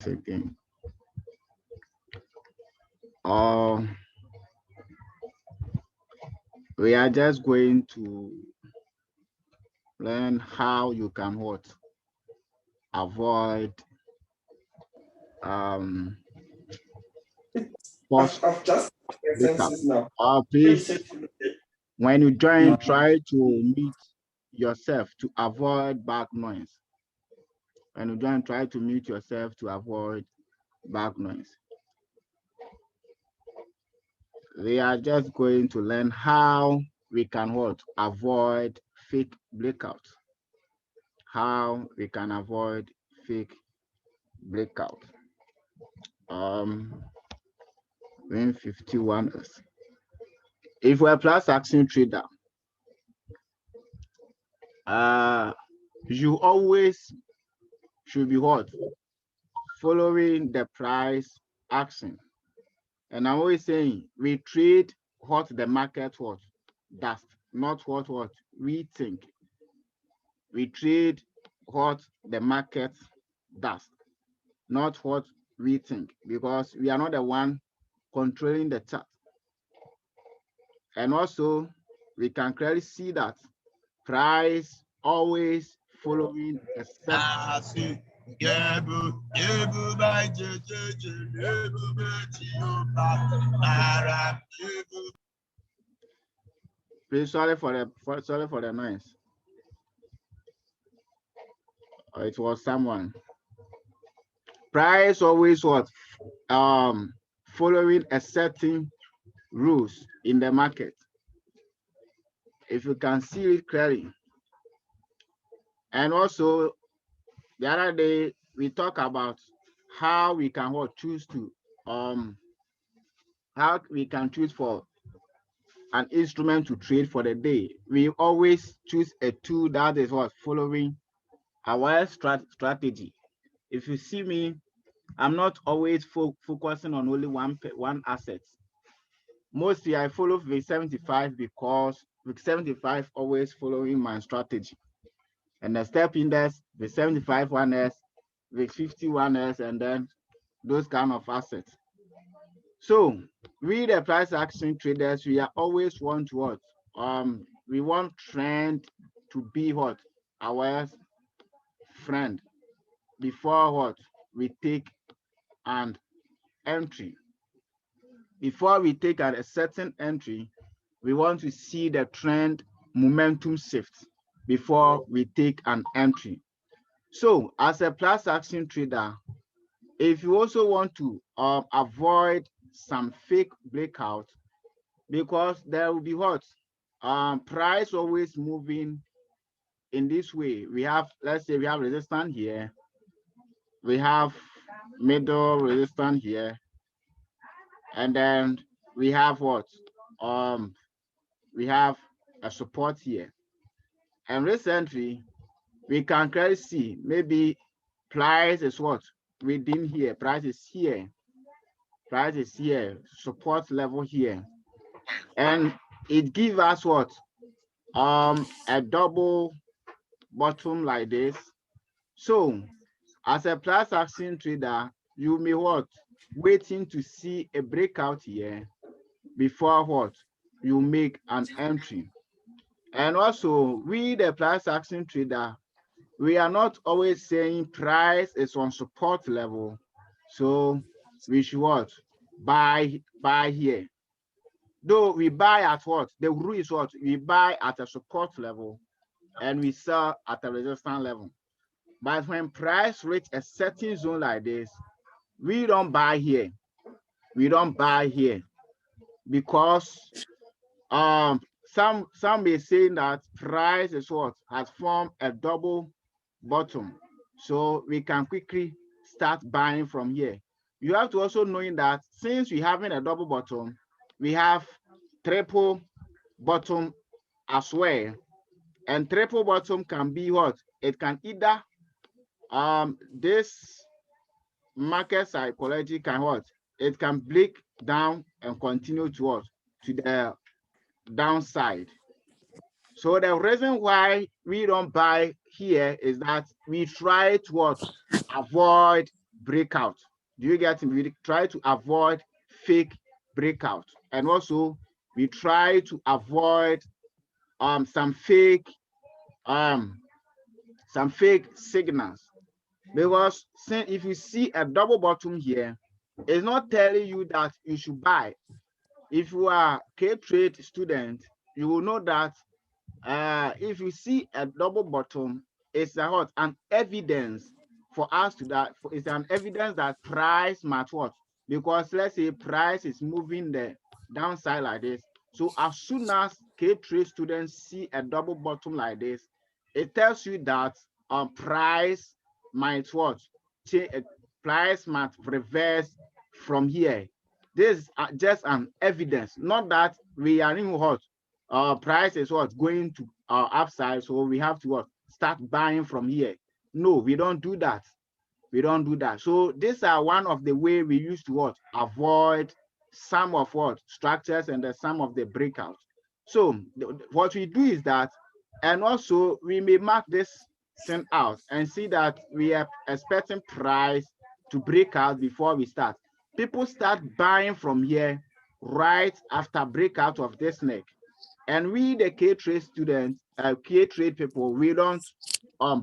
again. We are just going to learn how you can what avoid false I've just breakup. senses now. Please, when you join, try to mute yourself to avoid back noise. When you join, try to mute yourself to avoid back noise. We are just going to learn how we can what avoid fake breakout. How we can avoid fake breakout. When 51 is. If we're plus action trader, you always should be what following the price action. And I'm always saying we trade what the market what does, not what we think. We trade what the market does, not what we think, because we are not the one controlling the chart. And also, we can clearly see that price always following a set. Please, sorry for the noise. It was someone. Price always what following a certain rules in the market. If you can see it clearly. And also, the other day we talk about how we can choose to how we can choose for an instrument to trade for the day. We always choose a tool that is what following our strategy. If you see me, I'm not always focusing on only one asset. Mostly I follow V75 because V75 always following my strategy. And the step index, V75 1S, V50 and then those kind of assets. So we the price action traders, we are always want what? We want trend to be what? Our friend before what? We take an entry. Before we take a certain entry, we want to see the trend momentum shift before we take an entry. So as a price action trader, if you also want to avoid some fake breakout, because there will be what price always moving in this way. We have, let's say we have resistance here, we have middle resistance here, and then we have what we have a support here. And recently we can clearly see maybe price is what within here, price is here, support level here, and it gives us what a double bottom like this. So as a price action trader, you may what waiting to see a breakout here before what you make an entry. And also we the price action trader, we are not always saying price is on support level, so we should what buy here. Though we buy at what the rule is what we buy at a support level and we sell at a resistance level. But when price reach a certain zone like this, we don't buy here. We don't buy here because some may say that price is what has formed a double bottom, so we can quickly start buying from here. You have to also knowing that since we having a double bottom, we have triple bottom as well. And triple bottom can be what? It can either this market psychology can what? It can break down and continue to what? To the downside. So the reason why we don't buy here is that we try to what? Avoid breakout. Do you get me? We try to avoid fake breakout, and also we try to avoid some fake um signals, because if you see a double bottom here, it's not telling you that you should buy. If you are K-trade student, you will know that if you see a double bottom, it's a what, an evidence for us to that. It's an evidence that price match what, because let's say price is moving the downside like this. So as soon as K-trade students see a double bottom like this, it tells you that price might what, change, price might reverse from here. This is just an evidence, not that we are in what price is what going to our upside, so we have to what, start buying from here. No, we don't do that. We don't do that. So these are one of the way we used to what, avoid some of what structures and some of the breakouts. So what we do is that, and also we may mark this thing out and see that we are expecting price to break out before we start. People start buying from here right after breakout of this neck. And we, the K-trade students, K-trade people, we don't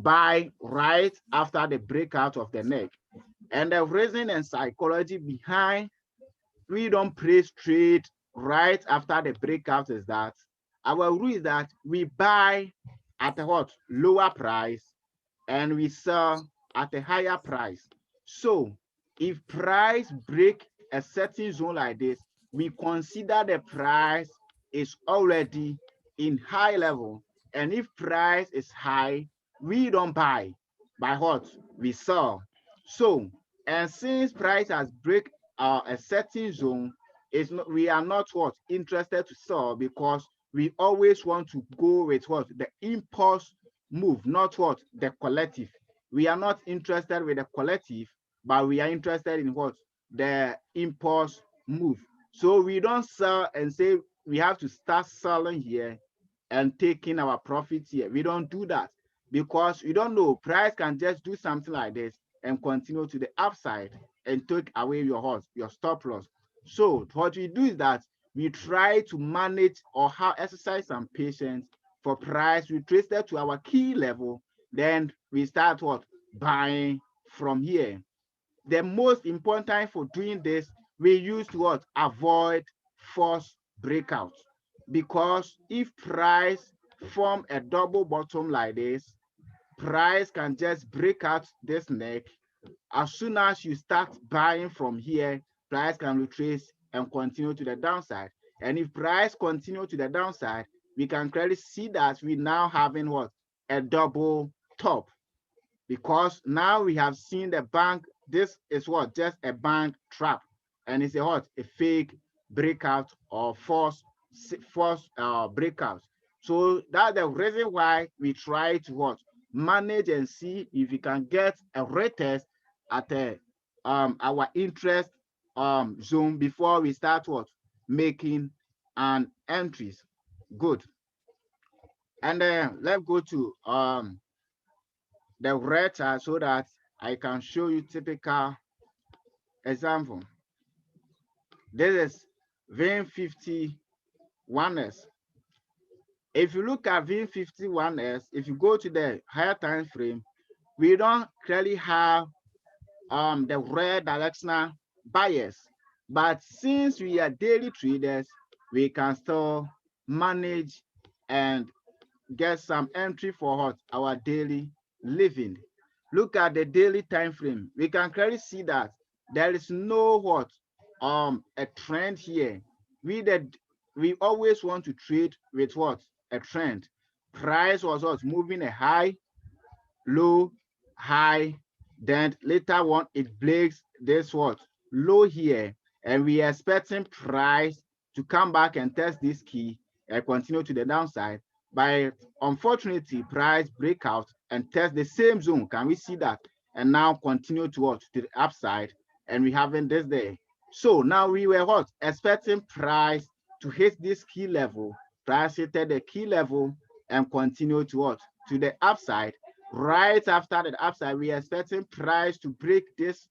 buy right after the breakout of the neck. And the reason and psychology behind we don't place trade right after the breakout is that our rule is that we buy at a what, lower price, and we sell at a higher price. So if price break a certain zone like this, we consider the price is already in high level. And if price is high, we don't buy. By what? We sell. So, and since price has break a certain zone, it's not, we are not what, interested to sell, because we always want to go with what, the impulse move, not what, the collective. We are not interested with the collective, but we are interested in what, the impulse move. So we don't sell and say we have to start selling here and taking our profits here. We don't do that, because we don't know, price can just do something like this and continue to the upside and take away your horse, your stop loss. So what we do is that we try to manage or how exercise some patience for price. We trace that to our key level, then we start what, buying from here. The most important time for doing this, we use to what, avoid false breakouts, because if price form a double bottom like this, price can just break out this neck. As soon as you start buying from here, price can retrace and continue to the downside. And if price continue to the downside, we can clearly see that we now having what, a double top, because now we have seen the bank. This is what, just a bank trap, and it's a what, a fake breakout or false breakout. So that's the reason why we try to what, manage and see if we can get a retest at a our interest zone before we start what, making an entries. Good. And then let's go to the red chart so that I can show you typical example. This is VIN51S. If you look at VIN51S, if you go to the higher time frame, we don't clearly have the red directional bias. But since we are daily traders, we can still manage and get some entry for what, our daily living. Look at the daily time frame. We can clearly see that there is no what, a trend here. We always want to trade with what, a trend. Price was what, moving a high, low, high, then later on it breaks this what, low here, and we are expecting price to come back and test this key and continue to the downside. But unfortunately, price break out and test the same zone. Can we see that? And now continue to what, to the upside, and we having this there. So now we were what, expecting price to hit this key level. Price hit the key level and continue to what, to the upside. Right after the upside, we are expecting price to break this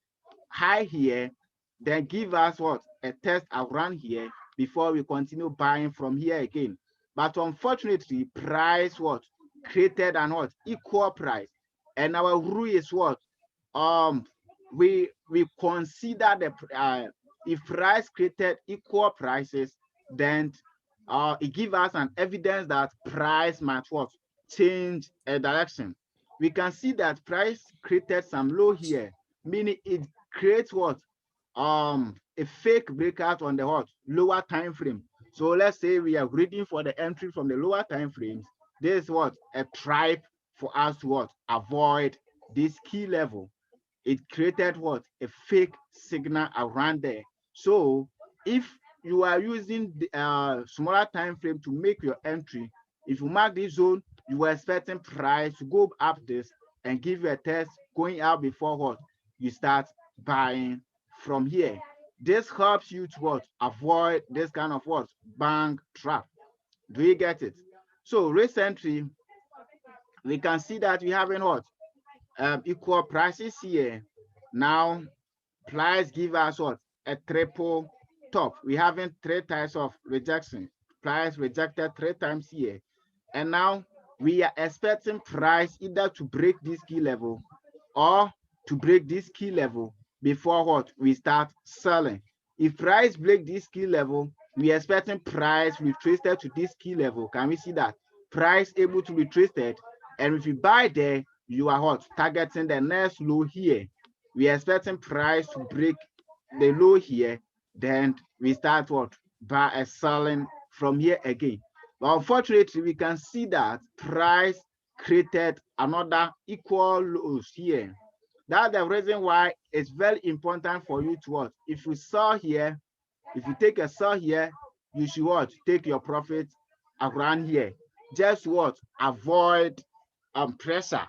high here, then give us what? A test around here before we continue buying from here again. But unfortunately, price what? Created an what? Equal price. And our rule is what? Um, we consider the if price created equal prices, then it gives us an evidence that price might what? Change a direction. We can see that price created some low here, meaning it creates what? A fake breakout on the what? Lower time frame. So let's say we are reading for the entry from the lower time frames. This is what? A tribe for us to what? Avoid this key level. It created what? A fake signal around there. So if you are using the smaller time frame to make your entry, if you mark this zone, you are expecting price to go up this and give you a test going out before what? You start buying from here. This helps you to what? Avoid this kind of what? Bank trap. Do you get it? So recently, we can see that we having what? Equal prices here. Now, price give us what? A triple top. We having three types of rejection. Price rejected three times here. And now we are expecting price either to break this key level or to break this key level before what? We start selling. If price break this key level, we are expecting price retraced to this key level. Can we see that? Price able to retrace it. And if you buy there, you are what? Targeting the next low here. We are expecting price to break the low here. Then we start what? By selling from here again. But unfortunately, we can see that price created another equal lows here. That's the reason why it's very important for you to what? If you sell here, if you take a sell here, you should what? Take your profit around here. Just what? Avoid pressure,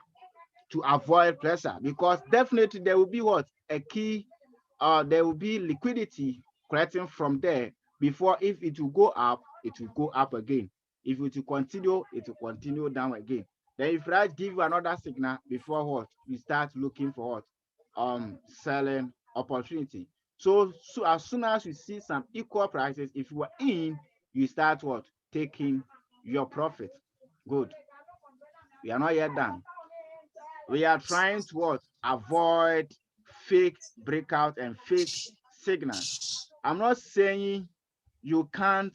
to avoid pressure, because definitely there will be what? A key, there will be liquidity collecting from there before. If it will go up, it will go up again. If it will continue, it will continue down again. Then if I give you another signal before what? You start looking for what? Selling opportunity. So as soon as you see some equal prices, if you are in, you start what? Taking your profit. Good. We are not yet done. We are trying to what? Avoid fake breakout and fake signals. I'm not saying you can't,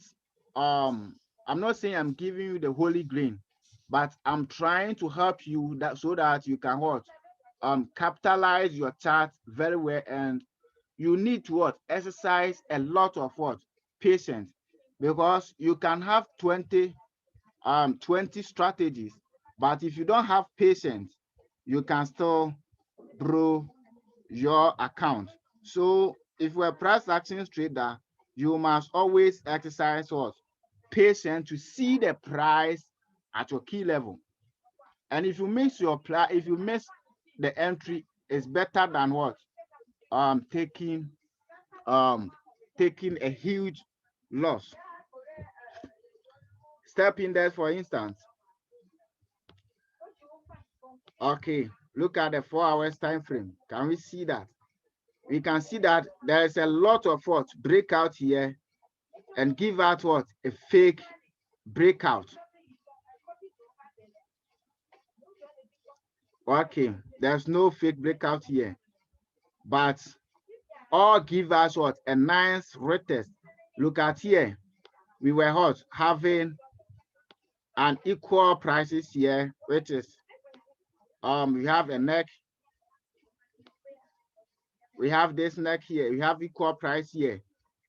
I'm not saying I'm giving you the holy grain, but I'm trying to help you that so that you can what? Capitalize your chart very well. And you need to what? Exercise a lot of what? Patience. Because you can have 20 strategies, but if you don't have patience, you can still grow your account. So if you're a price action trader, you must always exercise what? Patience to see the price at your key level. And if you miss your price, if you miss the entry, it's better than what? Taking taking a huge loss. Step index, for instance. Okay, look at the 4 hours time frame. Can we see that? We can see that there is a lot of what? Breakout here, and give out what? A fake breakout. Okay, there's no fake breakout here, but all give us what? A nice retest. Look at here. We were hot having an equal prices here, which is we have a neck. We have this neck here. We have equal price here.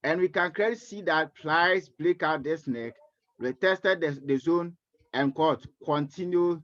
And we can clearly see that price break out this neck, retested the zone, and what? Continue.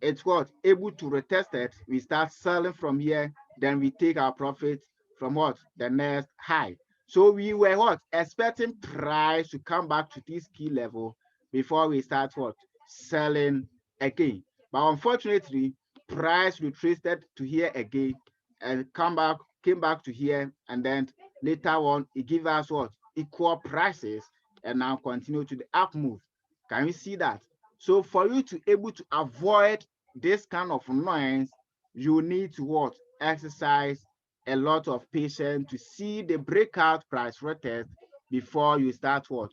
It's what? Able to retest it. We start selling from here. Then we take our profit from what? The next high. So we were what? Expecting price to come back to this key level before we start what? Selling again. But unfortunately, price retraced to here again and came back to here, and then later on it give us what? Equal prices, and now continue to the up move. Can you see that? So for you to able to avoid this kind of noise, you need to what? Exercise a lot of patience to see the breakout price retest before you start what?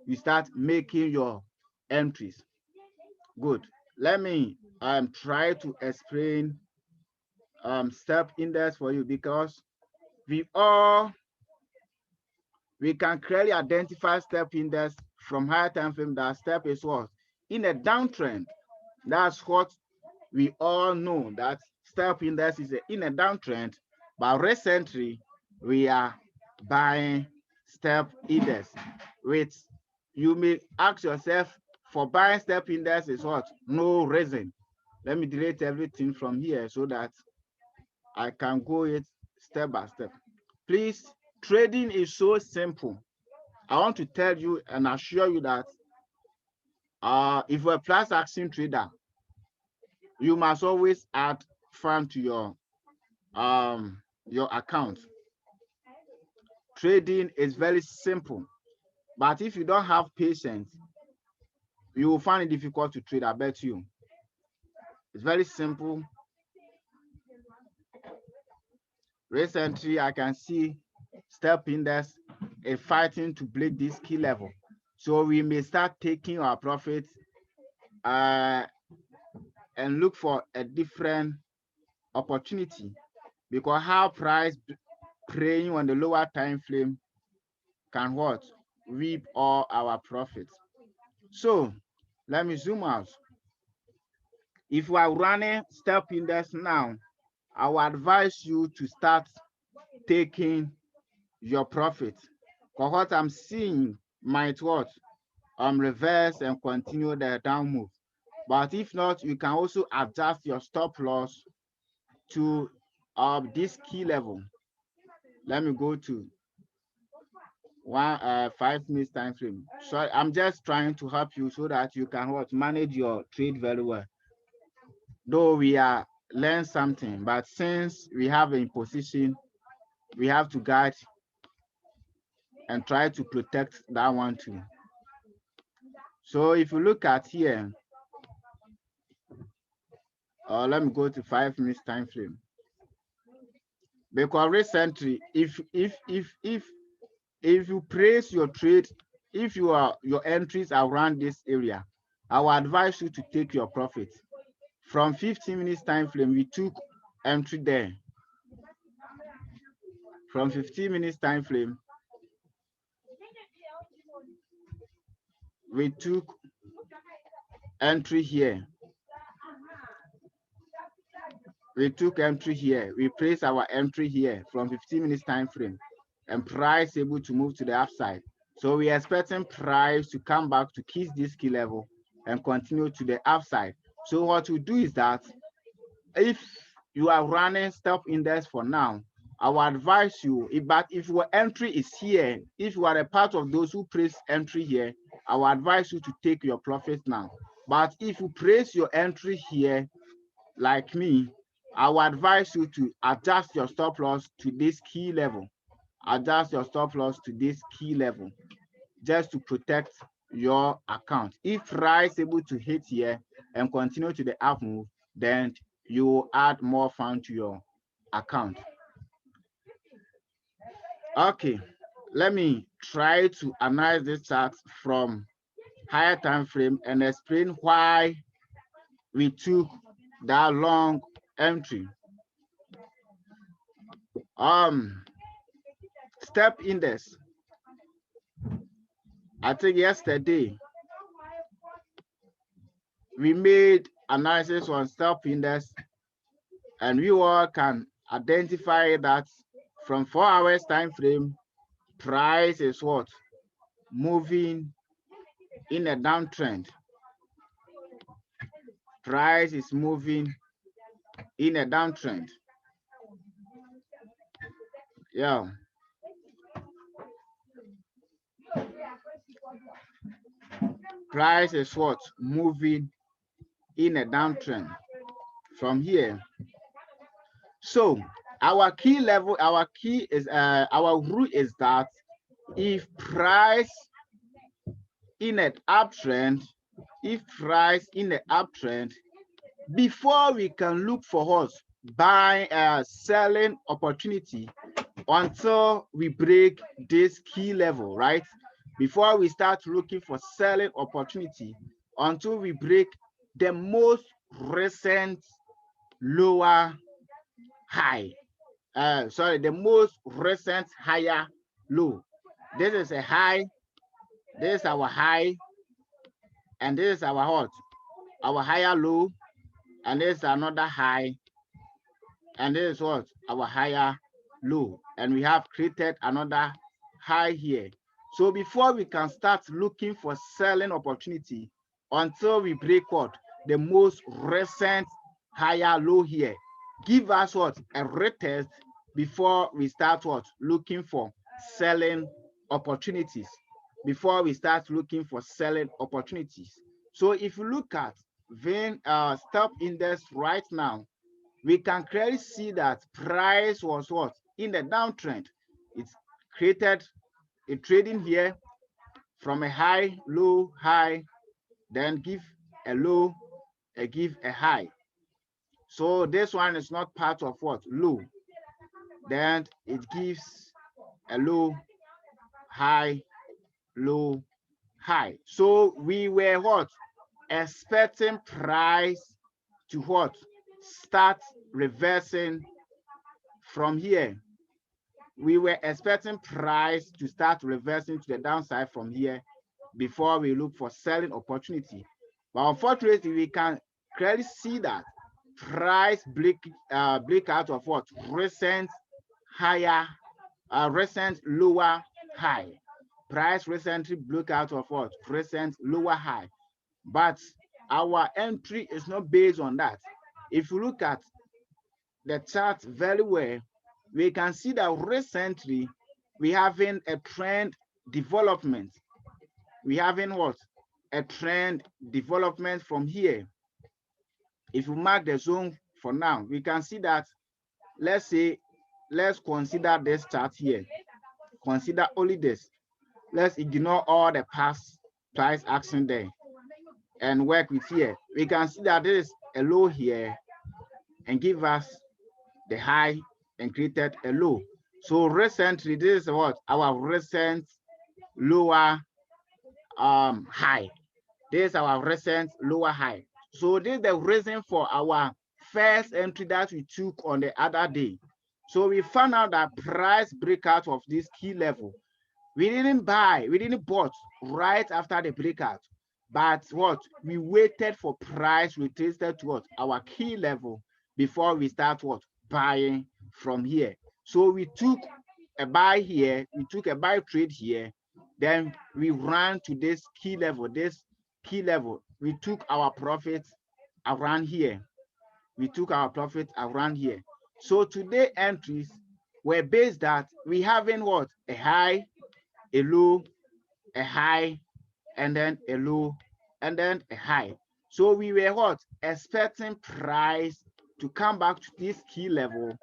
You start making your entries. Good. Let me try to explain step index for you, because we can clearly identify step index from higher time frame. That step is what? In a downtrend. That's what we all know, that step index is in a downtrend, but recently we are buying step index, which you may ask yourself, for buying step index is what? No reason. Let me delete everything from here so that I can go it step by step. Please, trading is so simple. I want to tell you and assure you that if you're a plus action trader, you must always add fund to your account. Trading is very simple, but if you don't have patience, you will find it difficult to trade. I bet you. It's very simple. Recently, I can see step index is fighting to break this key level, so we may start taking our profits and look for a different opportunity, because how price praying on the lower time frame can what? Reap all our profits. So let me zoom out. If we are running step index now, I will advise you to start taking your profit, because what I'm seeing might what? Reverse and continue the down move. But if not, you can also adjust your stop loss to this key level. Let me go to 5 minutes time frame. So I'm just trying to help you so that you can what? Manage your trade very well. Though we are learn something, but since we have a position, we have to guide and try to protect that one too. So if you look at here, let me go to 5 minutes time frame. Because recently, if you place your trade, if your entries around this area, I will advise you to take your profit. From 15 minutes time frame, we took entry there. From 15 minutes time frame, we took entry here. We took entry here. We placed our entry here from 15 minutes time frame, and price able to move to the upside. So we are expecting price to come back to kiss this key level and continue to the upside. So what we do is that if you are running stop index for now, I will advise you, but if your entry is here, if you are a part of those who place entry here, I will advise you to take your profit now. But if you place your entry here, like me, I will advise you to adjust your stop loss to this key level. Adjust your stop loss to this key level just to protect your account. If price able to hit here and continue to the up move, then you will add more fund to your account. Okay, let me try to analyze this chart from higher time frame and explain why we took that long entry. Step index. I think yesterday we made analysis on step index, and we all can identify that from 4 hours time frame, price is what? Moving in a downtrend. Price is moving in a downtrend. Yeah. Price is what? Moving in a downtrend from here. So our key level, our key is our rule is that if price in an uptrend, before we can look for us buy a selling opportunity until we break this key level, right? Before we start looking for selling opportunity, until we break the most recent lower high. Sorry, the most recent higher low. This is a high, this is our high, and this is our what? Our higher low, and this is another high, and this is what? Our higher low. And we have created another high here. So before we can start looking for selling opportunity, until we break what? The most recent higher low here. Give us what? A retest before we start what? Looking for selling opportunities. Before we start looking for selling opportunities. So if you look at VIN stock index right now, we can clearly see that price was what? In the downtrend. It's created a trading here from a high, low, high, then give a low, give a high. So this one is not part of what? Low. Then it gives a low, high, low, high. So we were what? Expecting price to what? Start reversing from here. We were expecting price to start reversing to the downside from here before we look for selling opportunity. But unfortunately, we can clearly see that price break out of what? Recent higher, recent lower high. Price recently broke out of what? Recent lower high. But our entry is not based on that. If you look at the chart very well, we can see that recently we having a trend development. We having what? A trend development from here. If you mark the zone for now, we can see that, let's say, let's consider this chart here. Consider only this. Let's ignore all the past price action there and work with here. We can see that there is a low here and give us the high and created a low. So recently, this is what? Our recent lower high. This is our recent lower high. So this is the reason for our first entry that we took on the other day. So we found out that price breakout of this key level. We didn't buy, we didn't bought right after the breakout. But what? We waited for price retested to what? Our key level before we start what? Buying from here. So we took a buy here, we took a buy trade here, then we ran to this key level, we took our profits around here. We took our profits around here. So today entries were based that we having what? A high, a low, a high, and then a low, and then a high. So we were what? Expecting price to come back to this key level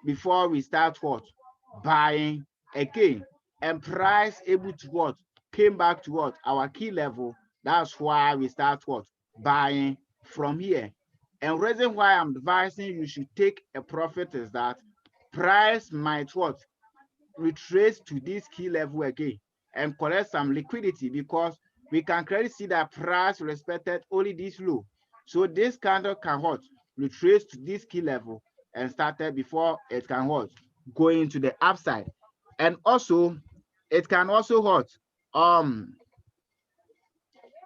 before we start what? Buying again. And price able to what? Came back to what? Our key level. That's why we start what? Buying from here. And reason why I'm advising you should take a profit is that price might what? Retrace to this key level again and collect some liquidity, because we can clearly see that price respected only this low. So this candle can what? Retrace to this key level and started before it can what? Go into the upside. And also it can also what?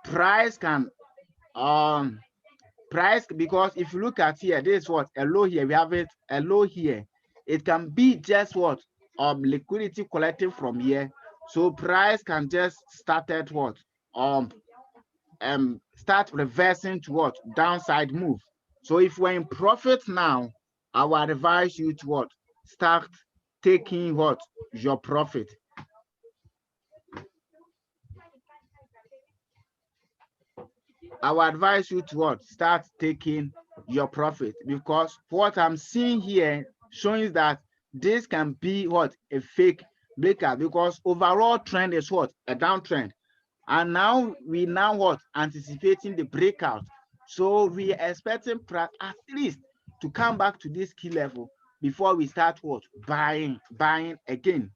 Price can price, because if you look at here, this is what? A low here, we have it, a low here. It can be just what? Liquidity collecting from here. So price can just start at what? Start reversing to what? Downside move. So if we're in profit now, I will advise you to what? Start taking what? Your profit. I will advise you to what? Start taking your profit, because what I'm seeing here showing that this can be what? A fake breakout, because overall trend is what? A downtrend. And now we what? Anticipating the breakout. So we are expecting at least to come back to this key level before we start what? Buying again.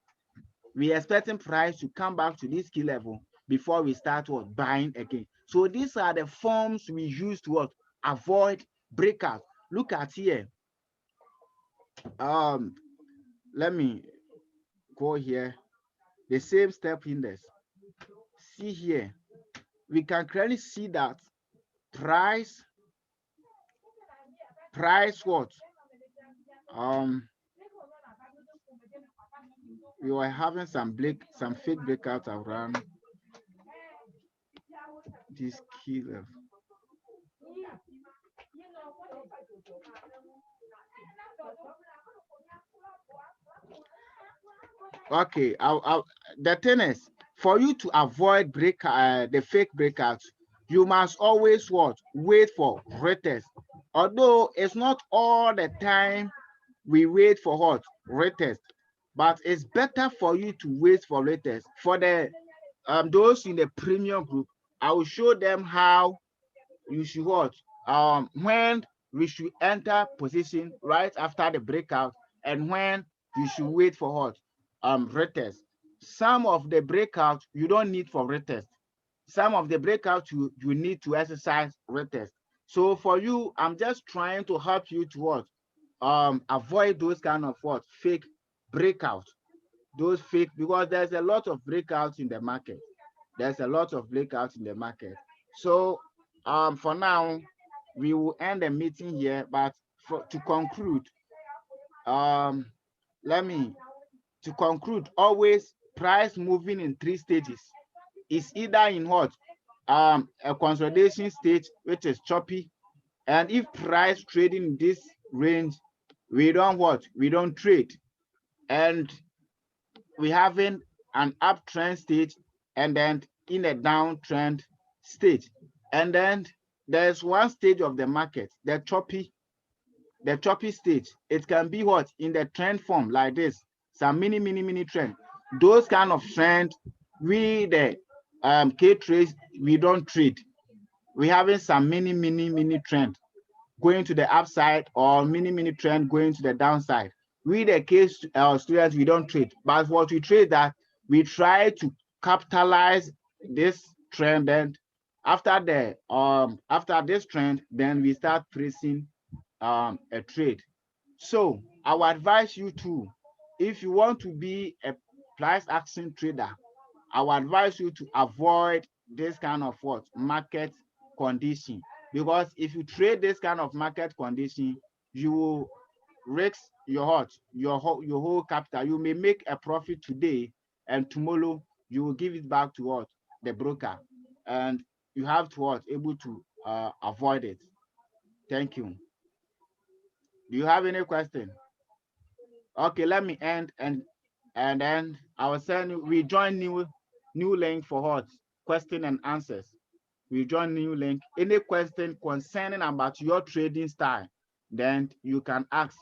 We are expecting price to come back to this key level before we start what? Buying again. So these are the forms we use to what? Avoid breakout. Look at here. Let me go here. The same step index. See here. We can clearly see that price what? We were having some fake breakout around this key level. Okay, the thing is, for you to avoid the fake breakouts, you must always what? Wait for retest. Although it's not all the time we wait for what? Retest, but it's better for you to wait for retest. For the those in the premium group, I will show them how you should what? When we should enter position right after the breakout, and when you should wait for what? Retest. Some of the breakout you don't need for retest. Some of the breakout you need to exercise retest. So for you, I'm just trying to help you to what? Avoid those kind of what? Fake breakout. Those fake, because there's a lot of breakouts in the market. There's a lot of breakouts in the market. So for now, we will end the meeting here, but to conclude, to conclude, always price moving in 3 stages. Is either in what? A consolidation stage, which is choppy, and if price trading in this range, we don't what? We don't trade. And we having an uptrend stage, and then in a downtrend stage. And then there's one stage of the market, the choppy stage. It can be what? In the trend form like this, some mini trend. Those kind of trend, we the K trades, we don't trade. We having some mini trend going to the upside, or mini trend going to the downside. We the case students, we don't trade, but what we trade, that we try to capitalize this trend, and after this trend, then we start pricing a trade. So I would advise you to, if you want to be a price action trader, I would advise you to avoid this kind of what? Market condition. Because if you trade this kind of market condition, you will risk your whole capital. You may make a profit today, and tomorrow you will give it back to what? The broker. And you have to what? Able to avoid it. Thank you. Do you have any question? Okay, let me end, and then I will send you, we join new link for what? Question and answers. We join new link. Any question concerning about your trading style, then you can ask.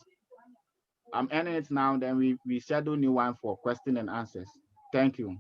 I'm ending it now, then we schedule new one for question and answers. Thank you.